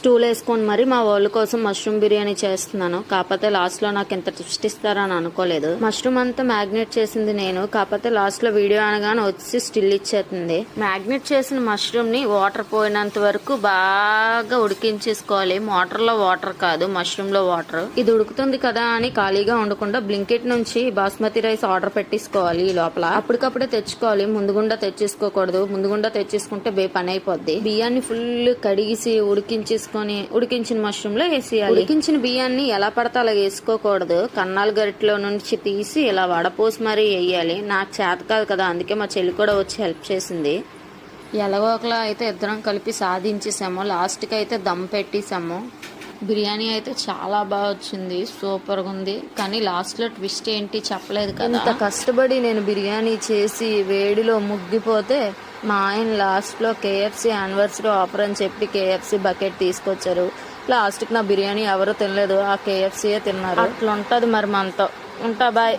Stool వేసుకొని మరి మా వాళ్ళ కోసం మష్రూమ్ బిర్యానీ చేస్తున్నాను. కాకపోతే లాస్ట్ లో నాకు ఎంత ట్విస్ట్ ఇస్తారని అనుకోలేదు. మష్రూమ్ అంతా మ్యాగ్నేట్ చేసింది నేను, కాకపోతే లాస్ట్ లో వీడియో అనగానే వచ్చి స్టిల్ ఇచ్చేస్తుంది. మ్యాగ్నేట్ చేసిన మష్రూమ్ ని వాటర్ పోయినంత వరకు బాగా ఉడికించేసుకోవాలి. మోటార్ లో వాటర్ కాదు, మష్రూమ్ లో వాటర్. ఇది ఉడుకుతుంది కదా అని ఖాళీగా ఉండకుండా బ్లింకెట్ నుంచి బాస్మతి రైస్ ఆర్డర్ పెట్టించుకోవాలి. ఈ లోపల అప్పటికప్పుడే తెచ్చుకోవాలి, ముందుగుండా తెచ్చేసుకోకూడదు. ముందుగుండా తెచ్చేసుకుంటే పని అయిపోద్ది. బియ్యాన్ని ఫుల్ కడిగిసి ఉడికించేసుకొని ఉడికించిన మష్రూమ్ లో వేసేయాలి. ఉడికించిన బియ్యాన్ని ఎలా పడితే అలా వేసుకోకూడదు. కన్నాల గరిటలో నుంచి తీసి ఇలా వడపోసి మరీ వేయాలి. నాకు చేత కాదు కదా, అందుకే మా చెల్లి కూడా వచ్చి హెల్ప్ చేసింది. ఎలాగో ఒకలా అయితే ఇద్దరం కలిపి సాధించేసాము. లాస్ట్కి అయితే దమ్ పెట్టేసాము. బిర్యానీ అయితే చాలా బాగా వచ్చింది, సూపర్గా ఉంది. కానీ లాస్ట్ లో ట్విస్ట్ ఏంటి చెప్పలేదు కదా. ఇంత కష్టపడి నేను బిర్యానీ చేసి వేడిలో ముగ్గిపోతే మా ఆయన లాస్ట్ లో KFC యానివర్సరీ ఆఫర్ అని చెప్పి KFC బకెట్ తీసుకొచ్చారు. లాస్ట్ కి నా బిర్యానీ ఎవరు తినలేదు, ఆ KFC తిన్నారు. అట్లా ఉంటది మరి మనతో. ఉంటా, బాయ్.